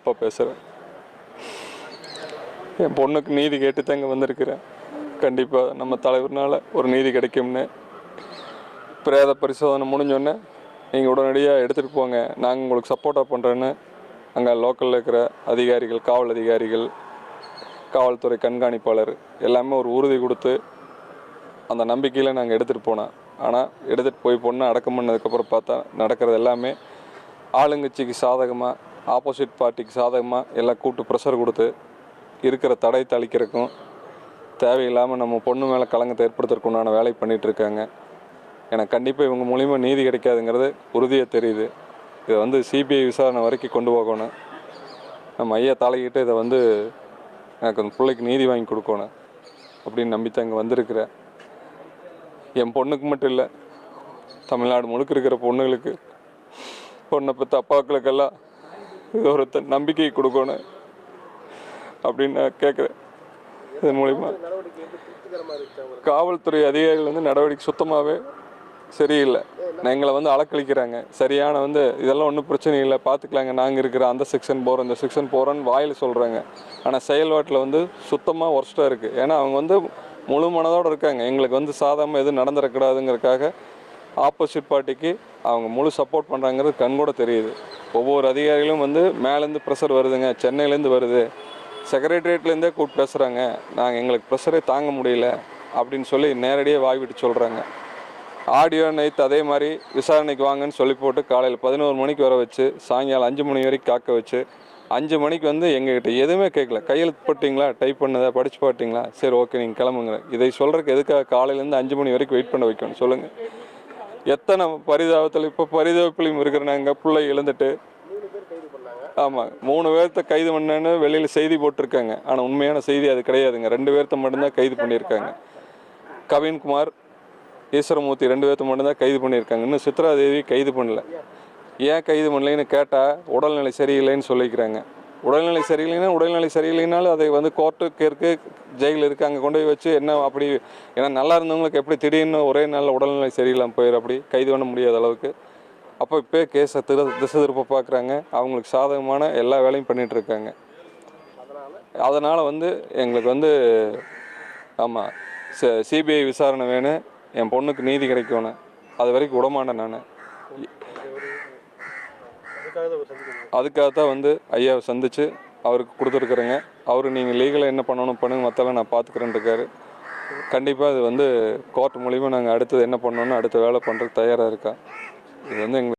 அப்பா பேசுகிறேன். என் பொண்ணுக்கு நீதி கேட்டு தாங்க வந்திருக்கிறேன். கண்டிப்பாக நம்ம தலைவர்னால் ஒரு நீதி கிடைக்கும்னு. பிரேத பரிசோதனை முடிஞ்சோடனே நீங்கள் உடனடியாக எடுத்துகிட்டு போங்க, நாங்கள் உங்களுக்கு சப்போர்ட்டாக பண்ணுறேன்னு அங்கே லோக்கலில் இருக்கிற அதிகாரிகள், காவல் அதிகாரிகள், காவல்துறை கண்காணிப்பாளர் எல்லாமே ஒரு உறுதி கொடுத்து அந்த நம்பிக்கையில் நாங்கள் எடுத்துகிட்டு போனோம். ஆனால் எடுத்துகிட்டு போய் பொண்ணை அடக்கம் பண்ணதுக்கப்புறம் பார்த்தா நடக்கிறது எல்லாமே ஆளுங்கட்சிக்கு சாதகமாக, ஆப்போசிட் பார்ட்டிக்கு சாதகமாக எல்லாம் கூப்பிட்டு ப்ரெஷர் கொடுத்து இருக்கிற தடையத்தை அளிக்கிறதுக்கும் தேவையில்லாமல் நம்ம பொண்ணு மேலே களங்கத்தை ஏற்படுத்துறதுக்கு உண்டான வேலை பண்ணிகிட்ருக்காங்க. எனக்கு கண்டிப்பாக இவங்க மூலிமா நீதி கிடைக்காதுங்கிறது உறுதியாக தெரியுது. இதை வந்து சிபிஐ விசாரணை வரைக்கும் கொண்டு போகணும். நம்ம ஐயா தலைக்கிட்டு இதை வந்து எனக்கு அந்த பிள்ளைக்கு நீதி வாங்கி கொடுக்கணும் அப்படின்னு நம்பித்தான் இங்கே வந்திருக்கிறேன். என் பொண்ணுக்கு மட்டும் இல்லை, தமிழ்நாடு முழுக்க இருக்கிற பொண்ணுங்களுக்கு, பொண்ணை பற்றி அப்பாக்களுக்கெல்லாம் இது ஒரு நம்பிக்கை கொடுக்கணும் அப்படின்னு நான் கேட்குறேன். இதன் மூலிமா காவல்துறை அதிகாரிகள் வந்து நடவடிக்கை சுத்தமாகவே சரியில்லை. எங்களை வந்து அலக்களிக்கிறாங்க. சரியான வந்து இதெல்லாம் ஒன்றும் பிரச்சனை இல்லை, பார்த்துக்கலாங்க, நாங்கள் இருக்கிற அந்த செக்ஷன் போகிறோம், இந்த செக்ஷன் போகிறோன்னு வாயில் சொல்கிறாங்க. ஆனால் செயல்பாட்டில் வந்து சுத்தமாக ஒர்ஸ்ட்டாக இருக்குது. ஏன்னா அவங்க வந்து முழு மனதோடு இருக்காங்க. எங்களுக்கு வந்து சாதாரண எதுவும் நடந்துடக்கூடாதுங்கிறதுக்காக ஆப்போசிட் பார்ட்டிக்கு அவங்க முழு சப்போர்ட் பண்ணுறாங்கிறது கண்கூட தெரியுது. ஒவ்வொரு அதிகாரிகளும் வந்து மேலேருந்து ப்ரெஷர் வருதுங்க, சென்னையிலேருந்து வருது, செக்ரட்டரியேட்லேருந்தே கூப்பிட்டு பேசுகிறாங்க, நாங்கள் எங்களுக்கு ப்ரெஷரே தாங்க முடியல அப்படின்னு சொல்லி நேரடியாக வாய் விட்டு சொல்கிறாங்க. ஆடியோ நைட் அதே மாதிரி விசாரணைக்கு வாங்கன்னு சொல்லி போட்டு காலையில் 11 மணிக்கு வர வச்சு சாயங்காலம் 5 மணி வரைக்கும் காக்க வச்சு 5 மணிக்கு வந்து எங்ககிட்ட எதுவுமே கேட்கல. கையெழுத்து போட்டிங்களா, டைப் பண்ணதை படித்து பாட்டிங்களா, சரி ஓகே நீங்கள் கிளம்புங்க. இதை சொல்கிறதுக்கு எதுக்காக காலையிலேருந்து 5 மணி வரைக்கும் வெயிட் பண்ண வைக்கணும் சொல்லுங்கள்? எத்தனை பரிதாபத்தில் இப்போ பரிதாபத்திலையும் இருக்கிற நாங்கள் பிள்ளை இழந்துட்டு. ஆமாம், 3 பேர்த்த கைது பண்ணேன்னு வெளியில் செய்தி போட்டிருக்காங்க. ஆனால் உண்மையான செய்தி அது கிடையாதுங்க. 2 பேர்த்த மட்டும்தான் கைது பண்ணியிருக்காங்க. கவின்குமார், ஈஸ்வரமூர்த்தி 2 பேர்த்த மட்டும்தான் கைது பண்ணியிருக்காங்க. இன்னும் சித்ராதேவி கைது பண்ணல. ஏன் கைது பண்ணலைன்னு கேட்டால் உடல்நிலை சரியில்லைன்னு சொல்லிக்கிறாங்க. உடல்நிலை சரியில்லைனாலும் அதை வந்து கோர்ட்டுக்கு இருக்குது, ஜெயில் இருக்குது, அங்கே கொண்டு போய் வச்சு என்ன அப்படி. ஏன்னா நல்லா இருந்தவங்களுக்கு எப்படி திடீர்னு ஒரே நாளில் உடல்நிலை சரியில்லாமல் போயிடும், அப்படி கைது பண்ண முடியாத அளவுக்கு. அப்போ இப்போ கேஸை திசை திருப்ப பார்க்குறாங்க. அவங்களுக்கு சாதகமான எல்லா வேலையும் பண்ணிகிட்ருக்காங்க. அதனால் வந்து எங்களுக்கு வந்து ஆமாம் சிபிஐ விசாரணை வேணும், என் பொண்ணுக்கு நீதி கிடைக்கணும். அது வரைக்கும் விடமாட்டேன் நான். அதுக்காக தான் வந்து ஐயாவை சந்தித்து அவருக்கு கொடுத்துருக்குறேங்க. அவரு நீங்கள் லீகலாக என்ன பண்ணணும் பண்ணுங்க, மற்றெல்லாம் நான் பார்த்துக்கிறேன்னு இருக்காரு. கண்டிப்பாக இது வந்து கோர்ட் மூலிமா நாங்கள் அடுத்தது என்ன பண்ணணுன்னு அடுத்த வேலை பண்ணுறதுக்கு தயாராக இருக்கா. இது வந்து எங்களுக்கு